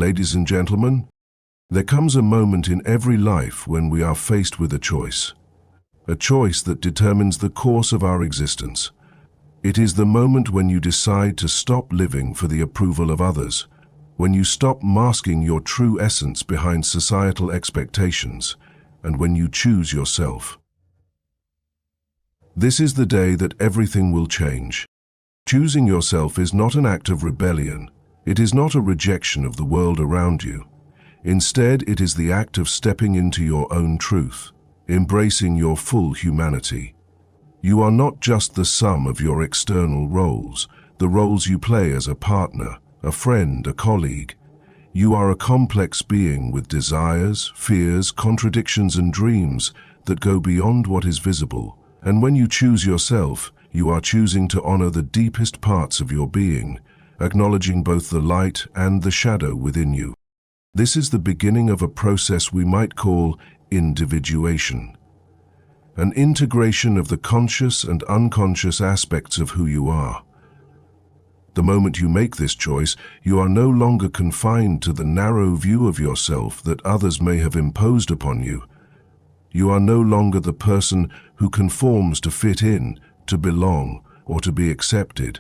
Ladies and gentlemen, there comes a moment in every life when we are faced with a choice that determines the course of our existence. It is the moment when you decide to stop living for the approval of others, when you stop masking your true essence behind societal expectations, and when you choose yourself. This is the day that everything will change. Choosing yourself is not an act of rebellion. It is not a rejection of the world around you. Instead, it is the act of stepping into your own truth, embracing your full humanity. You are not just the sum of your external roles, the roles you play as a partner, a friend, a colleague. You are a complex being with desires, fears, contradictions, and dreams that go beyond what is visible. And when you choose yourself, you are choosing to honor the deepest parts of your being, acknowledging both the light and the shadow within you. This is the beginning of a process we might call individuation, an integration of the conscious and unconscious aspects of who you are. The moment you make this choice, you are no longer confined to the narrow view of yourself that others may have imposed upon you. You are no longer the person who conforms to fit in, to belong, or to be accepted.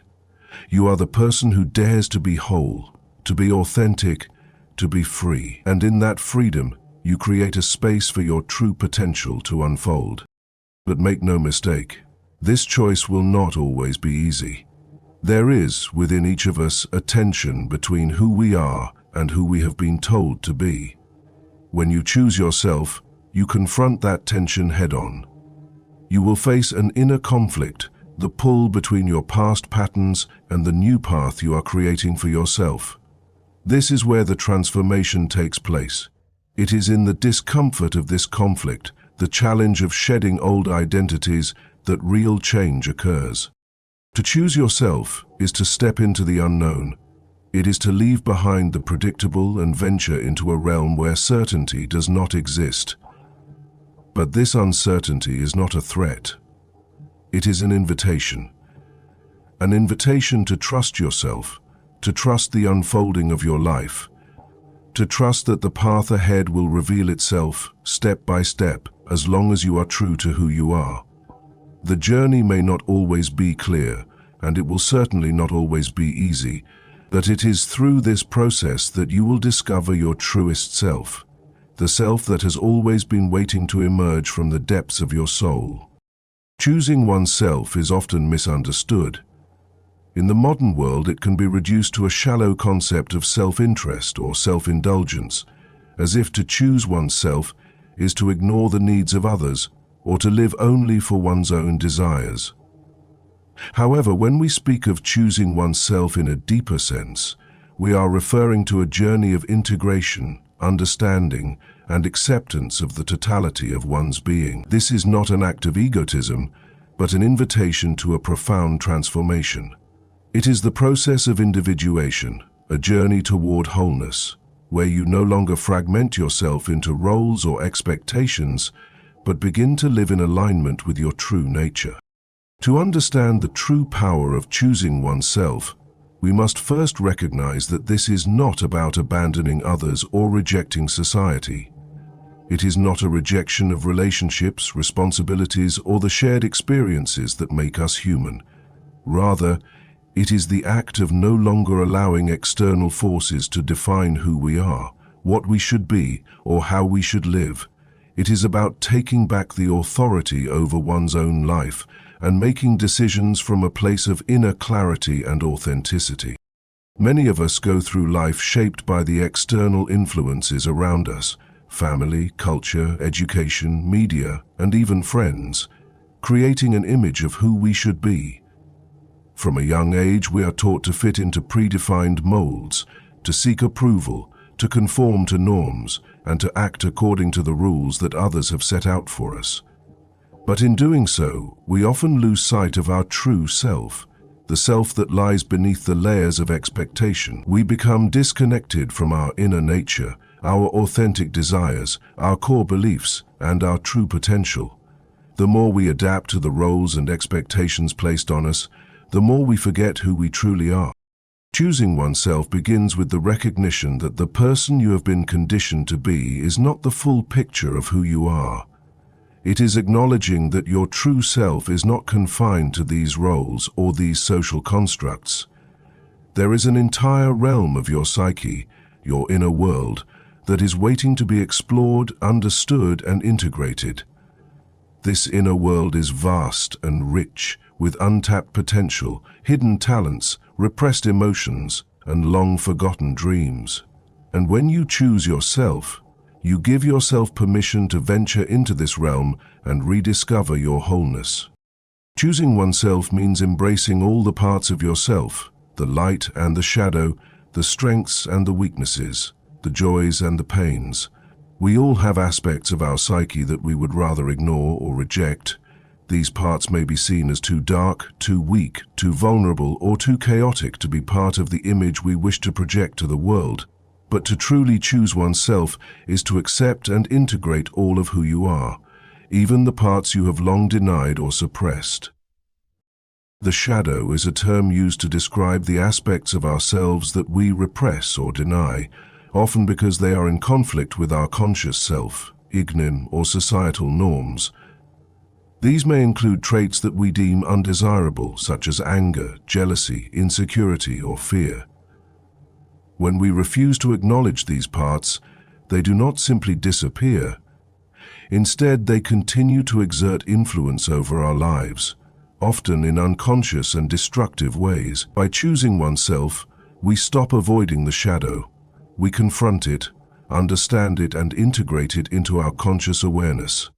You are the person who dares to be whole, to be authentic, to be free. And in that freedom, you create a space for your true potential to unfold. But make no mistake, this choice will not always be easy. There is, within each of us, a tension between who we are and who we have been told to be. When you choose yourself, you confront that tension head-on. You will face an inner conflict, the pull between your past patterns and the new path you are creating for yourself. This is where the transformation takes place. It is in the discomfort of this conflict, the challenge of shedding old identities, that real change occurs. To choose yourself is to step into the unknown. It is to leave behind the predictable and venture into a realm where certainty does not exist. But this uncertainty is not a threat. It is an invitation to trust yourself, to trust the unfolding of your life, to trust that the path ahead will reveal itself step by step as long as you are true to who you are. The journey may not always be clear, and it will certainly not always be easy, but it is through this process that you will discover your truest self, the self that has always been waiting to emerge from the depths of your soul. Choosing oneself is often misunderstood. In the modern world, it can be reduced to a shallow concept of self-interest or self-indulgence, as if to choose oneself is to ignore the needs of others or to live only for one's own desires. However, when we speak of choosing oneself in a deeper sense, we are referring to a journey of integration, understanding, and acceptance of the totality of one's being. This is not an act of egotism, but an invitation to a profound transformation. It is the process of individuation, a journey toward wholeness, where you no longer fragment yourself into roles or expectations, but begin to live in alignment with your true nature. To understand the true power of choosing oneself, we must first recognize that this is not about abandoning others or rejecting society. It is not a rejection of relationships, responsibilities, or the shared experiences that make us human. Rather, it is the act of no longer allowing external forces to define who we are, what we should be, or how we should live. It is about taking back the authority over one's own life and making decisions from a place of inner clarity and authenticity. Many of us go through life shaped by the external influences around us, family, culture, education, media, and even friends, creating an image of who we should be. From a young age, we are taught to fit into predefined molds, to seek approval, to conform to norms, and to act according to the rules that others have set out for us. But in doing so, we often lose sight of our true self, the self that lies beneath the layers of expectation. We become disconnected from our inner nature, our authentic desires, our core beliefs, and our true potential. The more we adapt to the roles and expectations placed on us, the more we forget who we truly are. Choosing oneself begins with the recognition that the person you have been conditioned to be is not the full picture of who you are. It is acknowledging that your true self is not confined to these roles or these social constructs. There is an entire realm of your psyche, your inner world, that is waiting to be explored, understood, and integrated. This inner world is vast and rich, with untapped potential, hidden talents, repressed emotions, and long-forgotten dreams. And when you choose yourself, you give yourself permission to venture into this realm and rediscover your wholeness. Choosing oneself means embracing all the parts of yourself, the light and the shadow, the strengths and the weaknesses, the joys and the pains. We all have aspects of our psyche that we would rather ignore or reject. These parts may be seen as too dark, too weak, too vulnerable, or too chaotic to be part of the image we wish to project to the world. But to truly choose oneself is to accept and integrate all of who you are, even the parts you have long denied or suppressed. The shadow is a term used to describe the aspects of ourselves that we repress or deny, often because they are in conflict with our conscious self, ignim, or societal norms. These may include traits that we deem undesirable, such as anger, jealousy, insecurity, or fear. When we refuse to acknowledge these parts, they do not simply disappear. Instead, they continue to exert influence over our lives, often in unconscious and destructive ways. By choosing oneself, we stop avoiding the shadow. We confront it, understand it, and integrate it into our conscious awareness.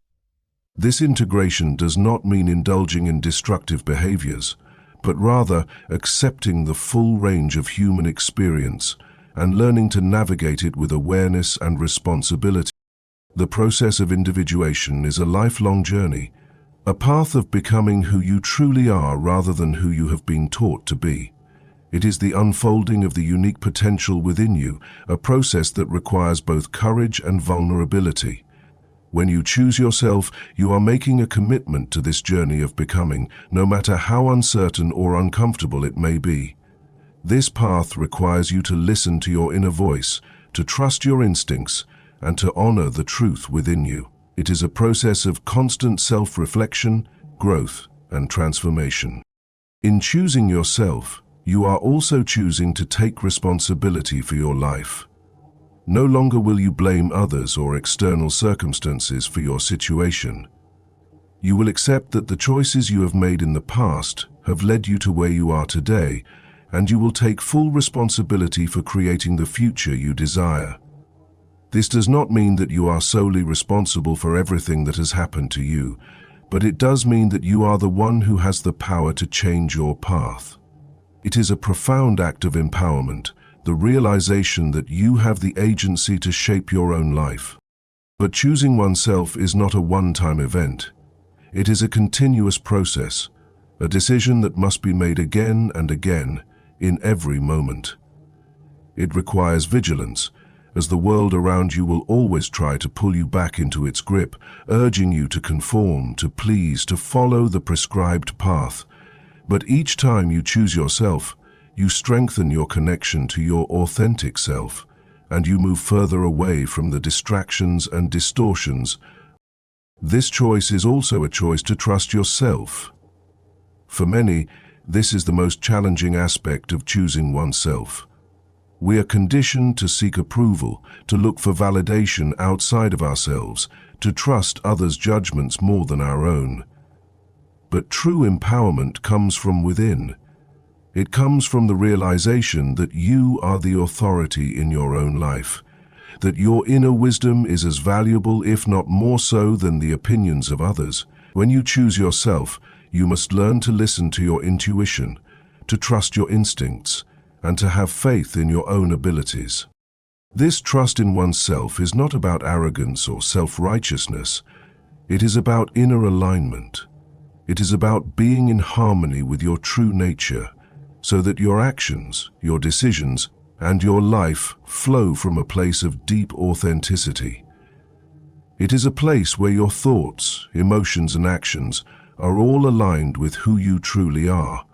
This integration does not mean indulging in destructive behaviors, but rather accepting the full range of human experience and learning to navigate it with awareness and responsibility. The process of individuation is a lifelong journey, a path of becoming who you truly are rather than who you have been taught to be. It is the unfolding of the unique potential within you, a process that requires both courage and vulnerability. When you choose yourself, you are making a commitment to this journey of becoming, no matter how uncertain or uncomfortable it may be. This path requires you to listen to your inner voice, to trust your instincts, and to honor the truth within you. It is a process of constant self-reflection, growth, and transformation. In choosing yourself, you are also choosing to take responsibility for your life. No longer will you blame others or external circumstances for your situation. You will accept that the choices you have made in the past have led you to where you are today, and you will take full responsibility for creating the future you desire. This does not mean that you are solely responsible for everything that has happened to you, but it does mean that you are the one who has the power to change your path. It is a profound act of empowerment, the realization that you have the agency to shape your own life. But choosing oneself is not a one-time event. It is a continuous process, a decision that must be made again and again, in every moment. It requires vigilance, as the world around you will always try to pull you back into its grip, urging you to conform, to please, to follow the prescribed path. But each time you choose yourself, you strengthen your connection to your authentic self, and you move further away from the distractions and distortions. This choice is also a choice to trust yourself. For many, this is the most challenging aspect of choosing oneself. We are conditioned to seek approval, to look for validation outside of ourselves, to trust others' judgments more than our own. But true empowerment comes from within. It comes from the realization that you are the authority in your own life, that your inner wisdom is as valuable, if not more so, than the opinions of others. When you choose yourself, you must learn to listen to your intuition, to trust your instincts, and to have faith in your own abilities. This trust in oneself is not about arrogance or self-righteousness. It is about inner alignment. It is about being in harmony with your true nature, so that your actions, your decisions, and your life flow from a place of deep authenticity. It is a place where your thoughts, emotions, and actions are all aligned with who you truly are,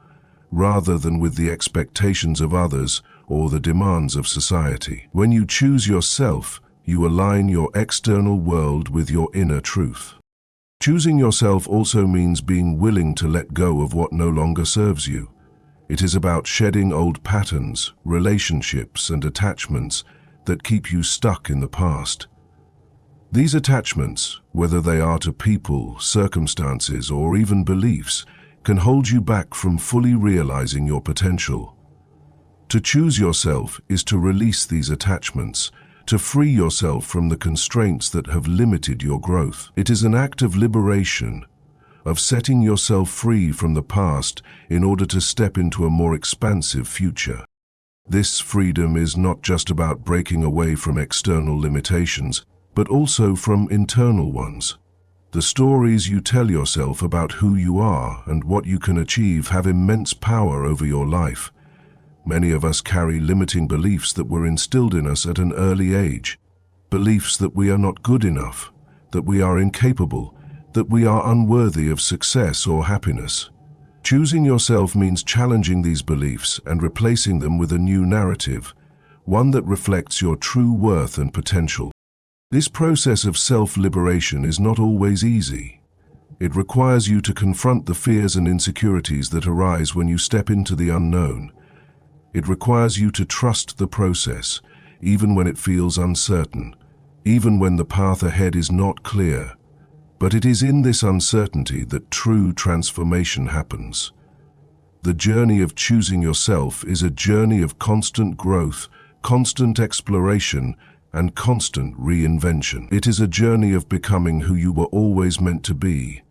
rather than with the expectations of others or the demands of society. When you choose yourself, you align your external world with your inner truth. Choosing yourself also means being willing to let go of what no longer serves you. It is about shedding old patterns, relationships, and attachments that keep you stuck in the past. These attachments, whether they are to people, circumstances, or even beliefs, can hold you back from fully realizing your potential. To choose yourself is to release these attachments, to free yourself from the constraints that have limited your growth. It is an act of liberation, of setting yourself free from the past in order to step into a more expansive future. This freedom is not just about breaking away from external limitations, but also from internal ones. The stories you tell yourself about who you are and what you can achieve have immense power over your life. Many of us carry limiting beliefs that were instilled in us at an early age. Beliefs that we are not good enough, that we are incapable, that we are unworthy of success or happiness. Choosing yourself means challenging these beliefs and replacing them with a new narrative, one that reflects your true worth and potential. This process of self-liberation is not always easy. It requires you to confront the fears and insecurities that arise when you step into the unknown. It requires you to trust the process, even when it feels uncertain, even when the path ahead is not clear. But it is in this uncertainty that true transformation happens. The journey of choosing yourself is a journey of constant growth, constant exploration, and constant reinvention. It is a journey of becoming who you were always meant to be,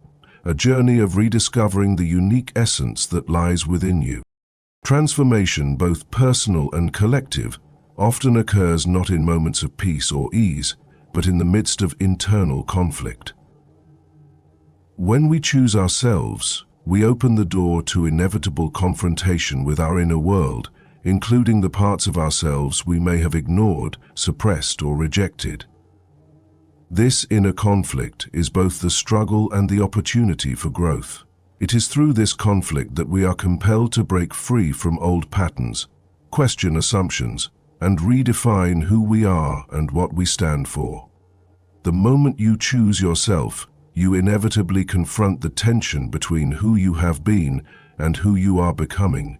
a journey of rediscovering the unique essence that lies within you. Transformation, both personal and collective, often occurs not in moments of peace or ease, but in the midst of internal conflict. When we choose ourselves, we open the door to inevitable confrontation with our inner world, including the parts of ourselves we may have ignored, suppressed, or rejected. This inner conflict is both the struggle and the opportunity for growth. It is through this conflict that we are compelled to break free from old patterns, question assumptions, and redefine who we are and what we stand for. The moment you choose yourself, you inevitably confront the tension between who you have been and who you are becoming.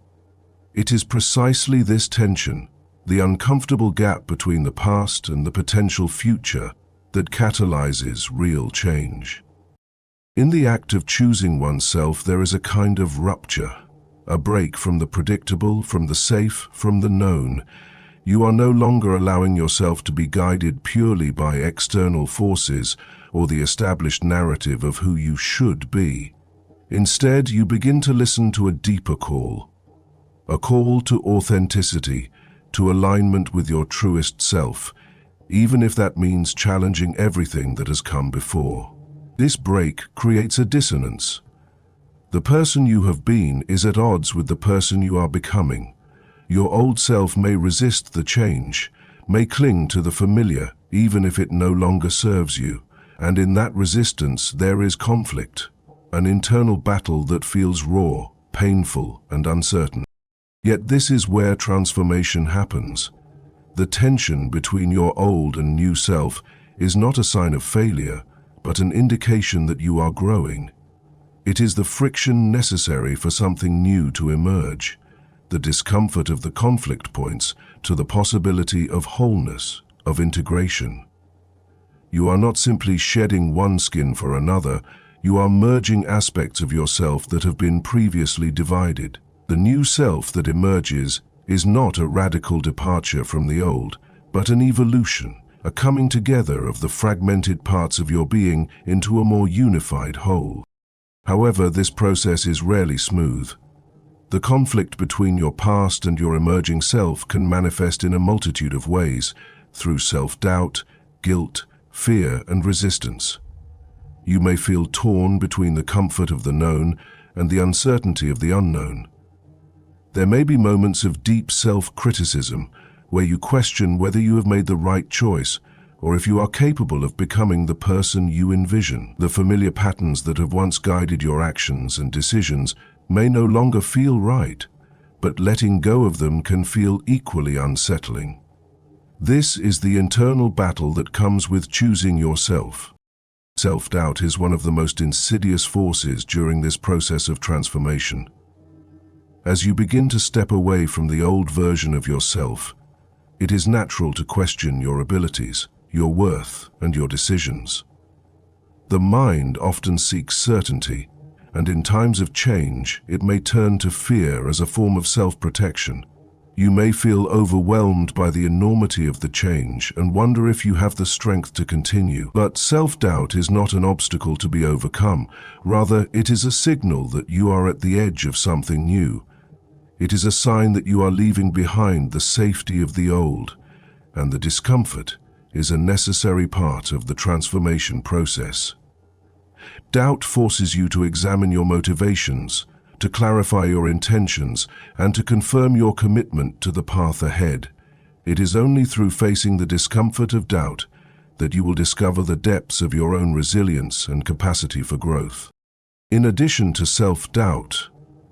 It is precisely this tension, the uncomfortable gap between the past and the potential future, that catalyzes real change. In the act of choosing oneself, there is a kind of rupture, a break from the predictable, from the safe, from the known. You are no longer allowing yourself to be guided purely by external forces or the established narrative of who you should be. Instead, you begin to listen to a deeper call, a call to authenticity, to alignment with your truest self, even if that means challenging everything that has come before. This break creates a dissonance. The person you have been is at odds with the person you are becoming. Your old self may resist the change, may cling to the familiar, even if it no longer serves you. And in that resistance there is conflict, an internal battle that feels raw, painful, and uncertain. Yet this is where transformation happens. The tension between your old and new self is not a sign of failure, but an indication that you are growing. It is the friction necessary for something new to emerge. The discomfort of the conflict points to the possibility of wholeness, of integration. You are not simply shedding one skin for another, you are merging aspects of yourself that have been previously divided. The new self that emerges is not a radical departure from the old, but an evolution, a coming together of the fragmented parts of your being into a more unified whole. However, this process is rarely smooth. The conflict between your past and your emerging self can manifest in a multitude of ways, through self-doubt, guilt, fear, and resistance. You may feel torn between the comfort of the known and the uncertainty of the unknown. There may be moments of deep self-criticism where you question whether you have made the right choice or if you are capable of becoming the person you envision. The familiar patterns that have once guided your actions and decisions may no longer feel right, but letting go of them can feel equally unsettling. This is the internal battle that comes with choosing yourself. Self-doubt is one of the most insidious forces during this process of transformation. As you begin to step away from the old version of yourself, it is natural to question your abilities, your worth, and your decisions. The mind often seeks certainty, and in times of change, it may turn to fear as a form of self-protection. You may feel overwhelmed by the enormity of the change and wonder if you have the strength to continue. But self-doubt is not an obstacle to be overcome. Rather, it is a signal that you are at the edge of something new. It is a sign that you are leaving behind the safety of the old, and the discomfort is a necessary part of the transformation process. Doubt forces you to examine your motivations, to clarify your intentions, and to confirm your commitment to the path ahead. It is only through facing the discomfort of doubt that you will discover the depths of your own resilience and capacity for growth. In addition to self-doubt,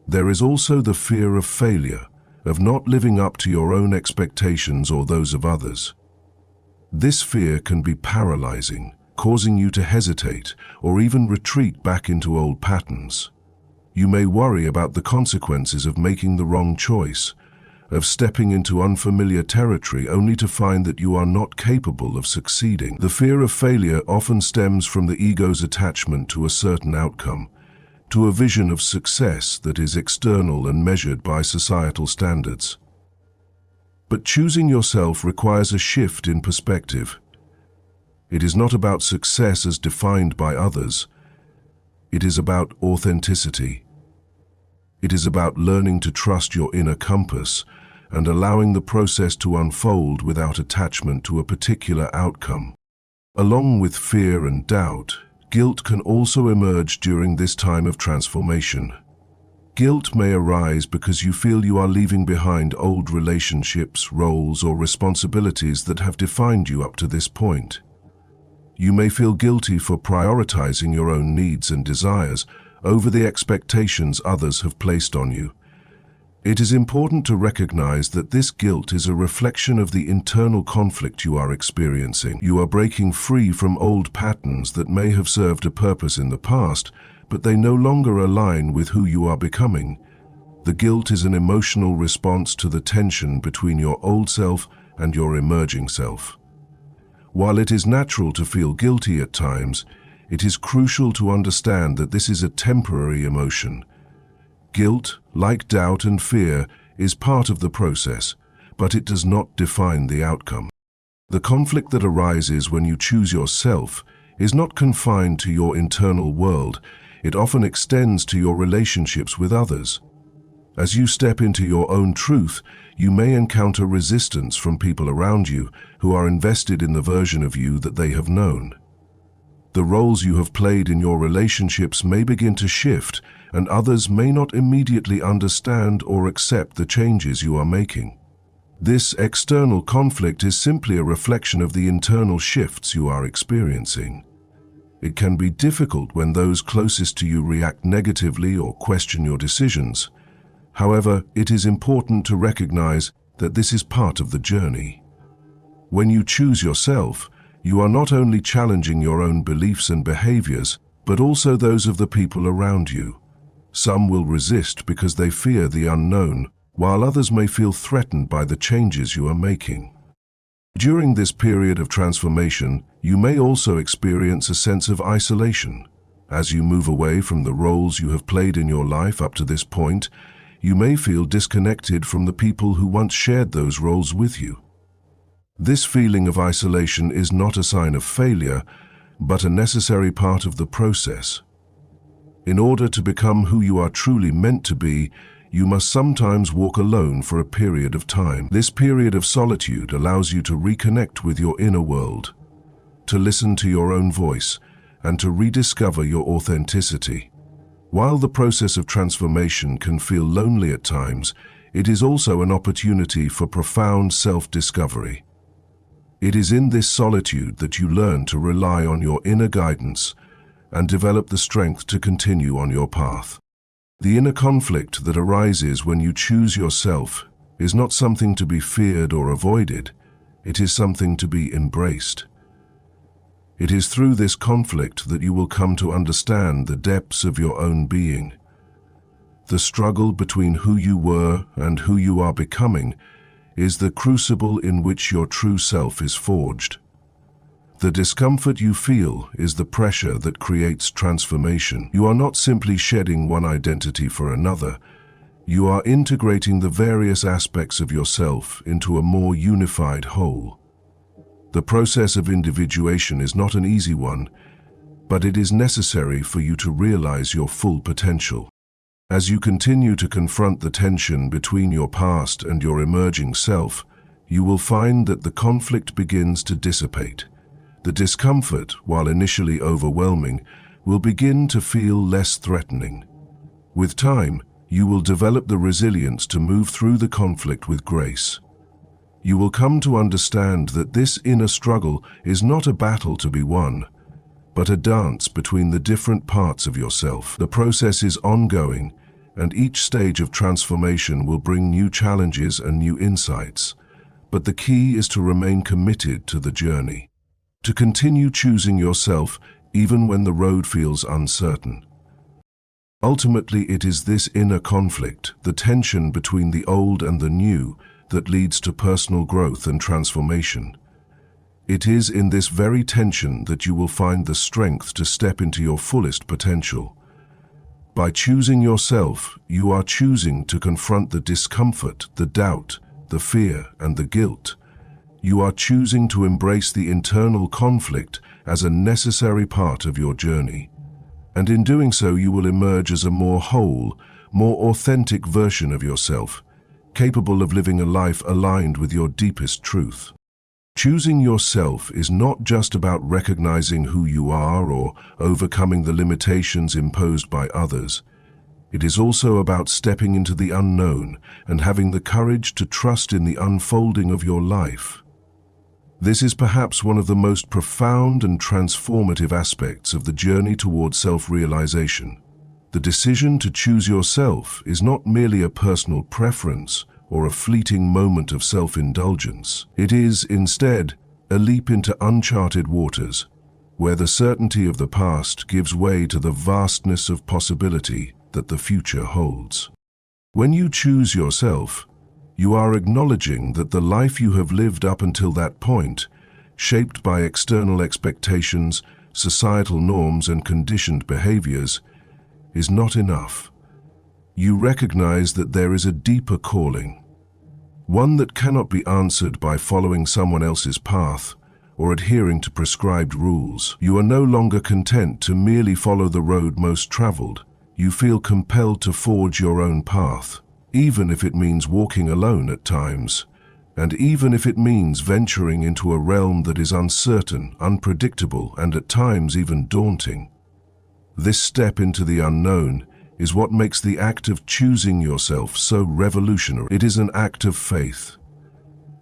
there is also the fear of failure, of not living up to your own expectations or those of others. This fear can be paralyzing, causing you to hesitate or even retreat back into old patterns. You may worry about the consequences of making the wrong choice, of stepping into unfamiliar territory only to find that you are not capable of succeeding. The fear of failure often stems from the ego's attachment to a certain outcome, to a vision of success that is external and measured by societal standards. But choosing yourself requires a shift in perspective. It is not about success as defined by others. It is about authenticity. It is about learning to trust your inner compass and allowing the process to unfold without attachment to a particular outcome. Along with fear and doubt, guilt can also emerge during this time of transformation. Guilt may arise because you feel you are leaving behind old relationships, roles, or responsibilities that have defined you up to this point. You may feel guilty for prioritizing your own needs and desires over the expectations others have placed on you. It is important to recognize that this guilt is a reflection of the internal conflict you are experiencing. You are breaking free from old patterns that may have served a purpose in the past, but they no longer align with who you are becoming. The guilt is an emotional response to the tension between your old self and your emerging self. While it is natural to feel guilty at times, it is crucial to understand that this is a temporary emotion. Guilt, like doubt and fear, is part of the process, but it does not define the outcome. The conflict that arises when you choose yourself is not confined to your internal world. It often extends to your relationships with others. As you step into your own truth, you may encounter resistance from people around you who are invested in the version of you that they have known. The roles you have played in your relationships may begin to shift, and others may not immediately understand or accept the changes you are making. This external conflict is simply a reflection of the internal shifts you are experiencing. It can be difficult when those closest to you react negatively or question your decisions. However, it is important to recognize that this is part of the journey. When you choose yourself, you are not only challenging your own beliefs and behaviors, but also those of the people around you. Some will resist because they fear the unknown, while others may feel threatened by the changes you are making. During this period of transformation, you may also experience a sense of isolation. As you move away from the roles you have played in your life up to this point, you may feel disconnected from the people who once shared those roles with you. This feeling of isolation is not a sign of failure, but a necessary part of the process. In order to become who you are truly meant to be, you must sometimes walk alone for a period of time. This period of solitude allows you to reconnect with your inner world, to listen to your own voice, and to rediscover your authenticity. While the process of transformation can feel lonely at times, it is also an opportunity for profound self-discovery. It is in this solitude that you learn to rely on your inner guidance and develop the strength to continue on your path. The inner conflict that arises when you choose yourself is not something to be feared or avoided, it is something to be embraced. It is through this conflict that you will come to understand the depths of your own being. The struggle between who you were and who you are becoming is the crucible in which your true self is forged. The discomfort you feel is the pressure that creates transformation. You are not simply shedding one identity for another. You are integrating the various aspects of yourself into a more unified whole. The process of individuation is not an easy one, but it is necessary for you to realize your full potential. As you continue to confront the tension between your past and your emerging self, you will find that the conflict begins to dissipate. The discomfort, while initially overwhelming, will begin to feel less threatening. With time, you will develop the resilience to move through the conflict with grace. You will come to understand that this inner struggle is not a battle to be won, but a dance between the different parts of yourself. The process is ongoing, and each stage of transformation will bring new challenges and new insights. But the key is to remain committed to the journey, to continue choosing yourself even when the road feels uncertain. Ultimately, it is this inner conflict, the tension between the old and the new, that leads to personal growth and transformation. It is in this very tension that you will find the strength to step into your fullest potential. By choosing yourself, you are choosing to confront the discomfort, the doubt, the fear, and the guilt. You are choosing to embrace the internal conflict as a necessary part of your journey. And in doing so, you will emerge as a more whole, more authentic version of yourself, capable of living a life aligned with your deepest truth. Choosing yourself is not just about recognizing who you are or overcoming the limitations imposed by others. It is also about stepping into the unknown and having the courage to trust in the unfolding of your life. This is perhaps one of the most profound and transformative aspects of the journey toward self-realization. The decision to choose yourself is not merely a personal preference or a fleeting moment of self-indulgence. It is, instead, a leap into uncharted waters, where the certainty of the past gives way to the vastness of possibility that the future holds. When you choose yourself, you are acknowledging that the life you have lived up until that point, shaped by external expectations, societal norms, and conditioned behaviors, is not enough. You recognize that there is a deeper calling, one that cannot be answered by following someone else's path or adhering to prescribed rules. You are no longer content to merely follow the road most traveled. You feel compelled to forge your own path, even if it means walking alone at times, and even if it means venturing into a realm that is uncertain, unpredictable, and at times even daunting. This step into the unknown is what makes the act of choosing yourself so revolutionary. It is an act of faith,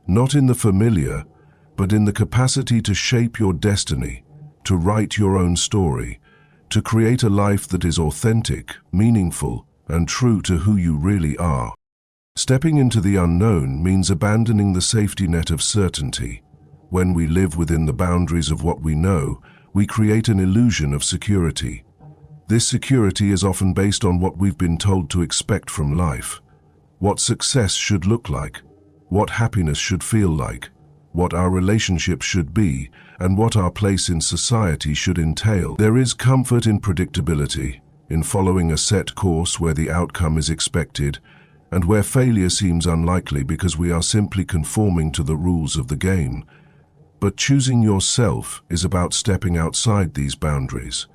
not in the familiar, but in the capacity to shape your destiny, to write your own story, to create a life that is authentic, meaningful, and true to who you really are. Stepping into the unknown means abandoning the safety net of certainty. When we live within the boundaries of what we know, we create an illusion of security. This security is often based on what we've been told to expect from life, what success should look like, what happiness should feel like, what our relationship should be, and what our place in society should entail. There is comfort in predictability, in following a set course where the outcome is expected, and where failure seems unlikely because we are simply conforming to the rules of the game. But choosing yourself is about stepping outside these boundaries.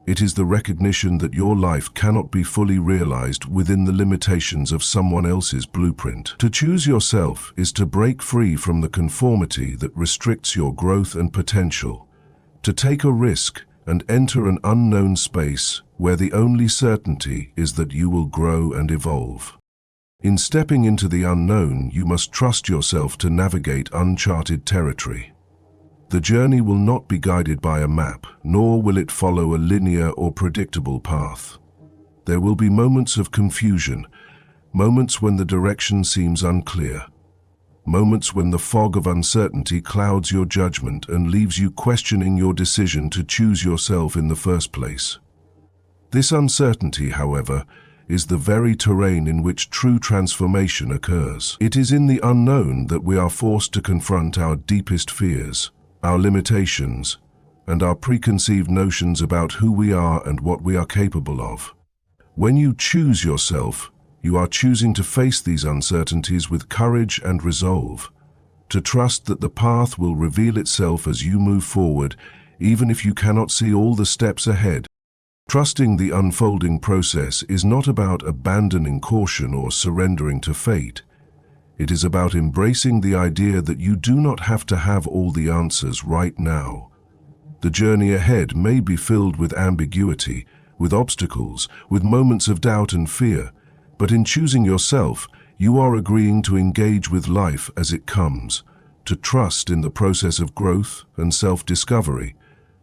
It is the recognition that your life cannot be fully realized within the limitations of someone else's blueprint. To choose yourself is to break free from the conformity that restricts your growth and potential, to take a risk and enter an unknown space where the only certainty is that you will grow and evolve. In stepping into the unknown, you must trust yourself to navigate uncharted territory. The journey will not be guided by a map, nor will it follow a linear or predictable path. There will be moments of confusion, moments when the direction seems unclear, moments when the fog of uncertainty clouds your judgment and leaves you questioning your decision to choose yourself in the first place. This uncertainty, however, is the very terrain in which true transformation occurs. It is in the unknown that we are forced to confront our deepest fears, our limitations, and our preconceived notions about who we are and what we are capable of. When you choose yourself, you are choosing to face these uncertainties with courage and resolve, to trust that the path will reveal itself as you move forward, even if you cannot see all the steps ahead. Trusting the unfolding process is not about abandoning caution or surrendering to fate. It is about embracing the idea that you do not have to have all the answers right now. The journey ahead may be filled with ambiguity, with obstacles, with moments of doubt and fear, but in choosing yourself, you are agreeing to engage with life as it comes, to trust in the process of growth and self-discovery,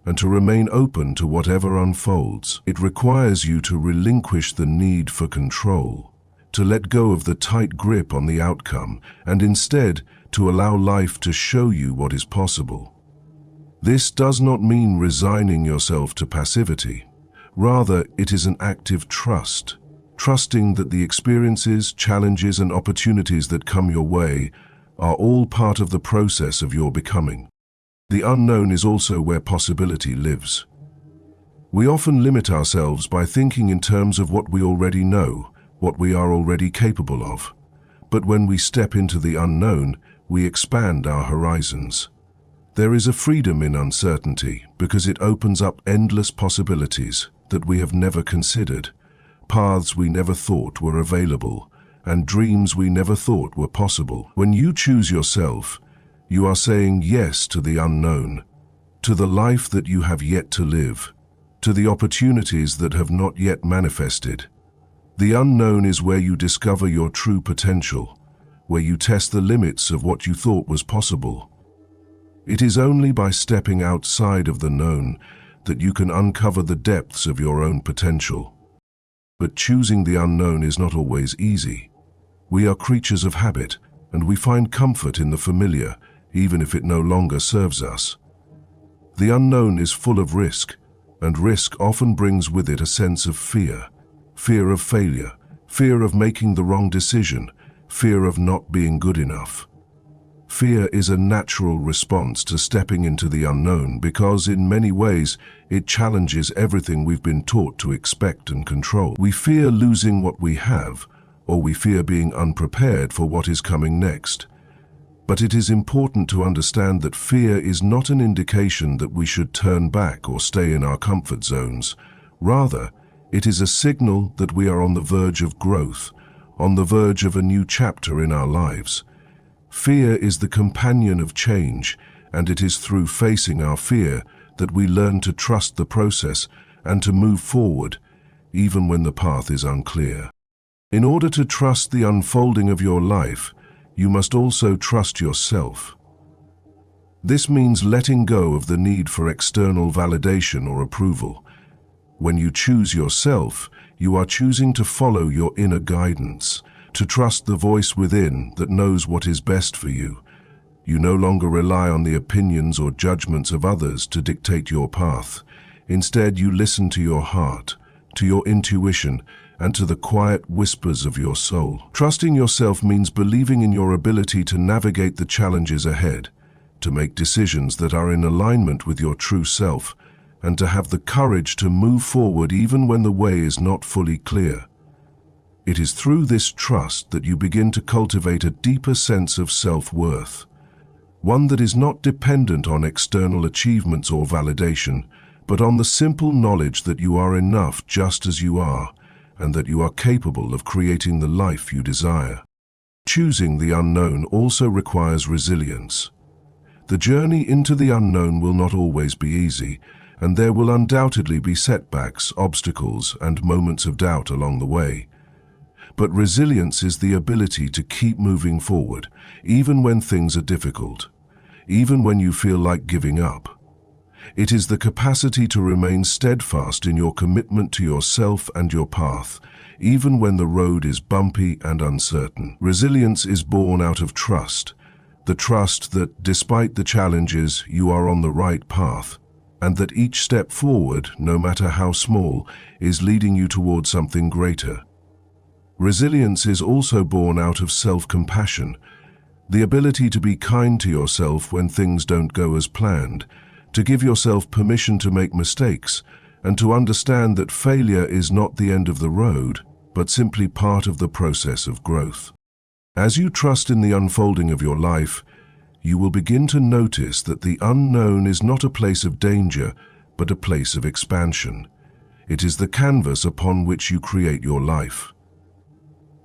and to remain open to whatever unfolds. It requires you to relinquish the need for control, to let go of the tight grip on the outcome, and instead to allow life to show you what is possible. This does not mean resigning yourself to passivity. Rather, it is an active trust, trusting that the experiences, challenges, and opportunities that come your way are all part of the process of your becoming. The unknown is also where possibility lives. We often limit ourselves by thinking in terms of what we already know, what we are already capable of. But when we step into the unknown, we expand our horizons. There is a freedom in uncertainty because it opens up endless possibilities that we have never considered, paths we never thought were available, and dreams we never thought were possible. When you choose yourself, you are saying yes to the unknown, to the life that you have yet to live, to the opportunities that have not yet manifested. The unknown is where you discover your true potential, where you test the limits of what you thought was possible. It is only by stepping outside of the known that you can uncover the depths of your own potential. But choosing the unknown is not always easy. We are creatures of habit, and we find comfort in the familiar, even if it no longer serves us. The unknown is full of risk, and risk often brings with it a sense of fear. Fear of failure, fear of making the wrong decision, fear of not being good enough. Fear is a natural response to stepping into the unknown because, in many ways, it challenges everything we've been taught to expect and control. We fear losing what we have, or we fear being unprepared for what is coming next. But it is important to understand that fear is not an indication that we should turn back or stay in our comfort zones. Rather, it is a signal that we are on the verge of growth, on the verge of a new chapter in our lives. Fear is the companion of change, and it is through facing our fear that we learn to trust the process and to move forward, even when the path is unclear. In order to trust the unfolding of your life, you must also trust yourself. This means letting go of the need for external validation or approval. When you choose yourself, you are choosing to follow your inner guidance, to trust the voice within that knows what is best for you. You no longer rely on the opinions or judgments of others to dictate your path. Instead, you listen to your heart, to your intuition, and to the quiet whispers of your soul. Trusting yourself means believing in your ability to navigate the challenges ahead, to make decisions that are in alignment with your true self, and to have the courage to move forward even when the way is not fully clear. It is through this trust that you begin to cultivate a deeper sense of self-worth, one that is not dependent on external achievements or validation, but on the simple knowledge that you are enough just as you are, and that you are capable of creating the life you desire. Choosing the unknown also requires resilience. The journey into the unknown will not always be easy, and there will undoubtedly be setbacks, obstacles, and moments of doubt along the way. But resilience is the ability to keep moving forward, even when things are difficult, even when you feel like giving up. It is the capacity to remain steadfast in your commitment to yourself and your path, even when the road is bumpy and uncertain. Resilience is born out of trust, the trust that, despite the challenges, you are on the right path, and that each step forward, no matter how small, is leading you towards something greater. Resilience is also born out of self-compassion, the ability to be kind to yourself when things don't go as planned, to give yourself permission to make mistakes, and to understand that failure is not the end of the road, but simply part of the process of growth. As you trust in the unfolding of your life, you will begin to notice that the unknown is not a place of danger, but a place of expansion. It is the canvas upon which you create your life.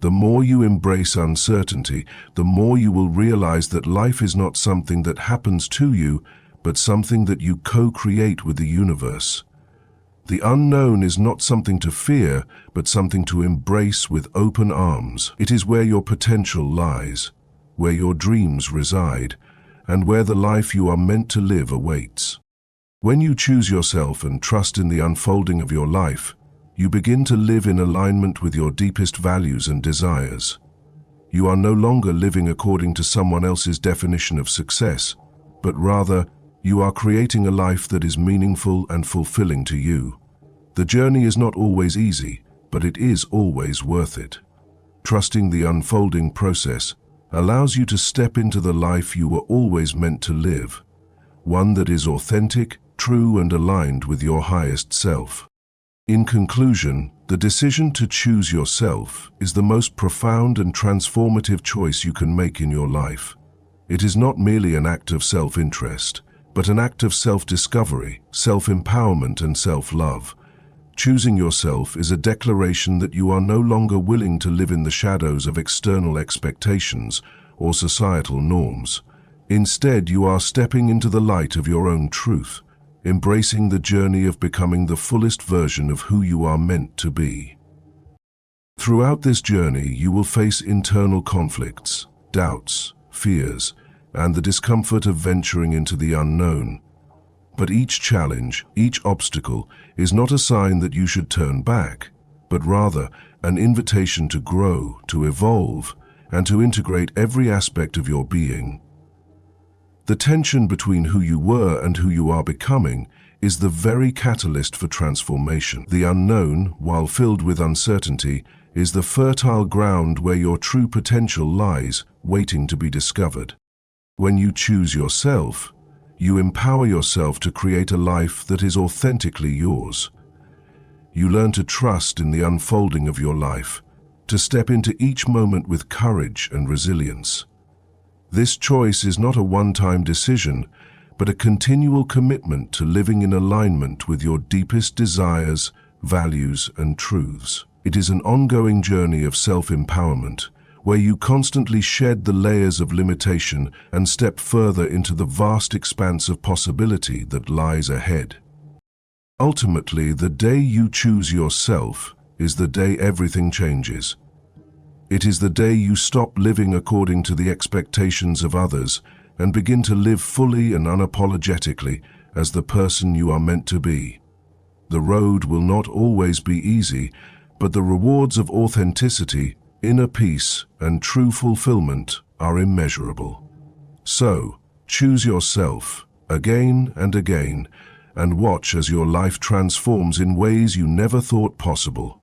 The more you embrace uncertainty, the more you will realize that life is not something that happens to you, but something that you co-create with the universe. The unknown is not something to fear, but something to embrace with open arms. It is where your potential lies, where your dreams reside, and where the life you are meant to live awaits. When you choose yourself and trust in the unfolding of your life, you begin to live in alignment with your deepest values and desires. You are no longer living according to someone else's definition of success, but rather, you are creating a life that is meaningful and fulfilling to you. The journey is not always easy, but it is always worth it. Trusting the unfolding process allows you to step into the life you were always meant to live, one that is authentic, true, and aligned with your highest self. In conclusion, the decision to choose yourself is the most profound and transformative choice you can make in your life. It is not merely an act of self-interest, but an act of self-discovery, self-empowerment, and self-love. Choosing yourself is a declaration that you are no longer willing to live in the shadows of external expectations or societal norms. Instead, you are stepping into the light of your own truth, embracing the journey of becoming the fullest version of who you are meant to be. Throughout this journey, you will face internal conflicts, doubts, fears, and the discomfort of venturing into the unknown. But each challenge, each obstacle, is not a sign that you should turn back, but rather an invitation to grow, to evolve, and to integrate every aspect of your being. The tension between who you were and who you are becoming is the very catalyst for transformation. The unknown, while filled with uncertainty, is the fertile ground where your true potential lies, waiting to be discovered. When you choose yourself, you empower yourself to create a life that is authentically yours. You learn to trust in the unfolding of your life, to step into each moment with courage and resilience. This choice is not a one-time decision, but a continual commitment to living in alignment with your deepest desires, values, and truths. It is an ongoing journey of self-empowerment, where you constantly shed the layers of limitation and step further into the vast expanse of possibility that lies ahead. Ultimately, the day you choose yourself is the day everything changes. It is the day you stop living according to the expectations of others and begin to live fully and unapologetically as the person you are meant to be. The road will not always be easy, but the rewards of authenticity, inner peace, and true fulfillment are immeasurable. So, choose yourself again and again, and watch as your life transforms in ways you never thought possible.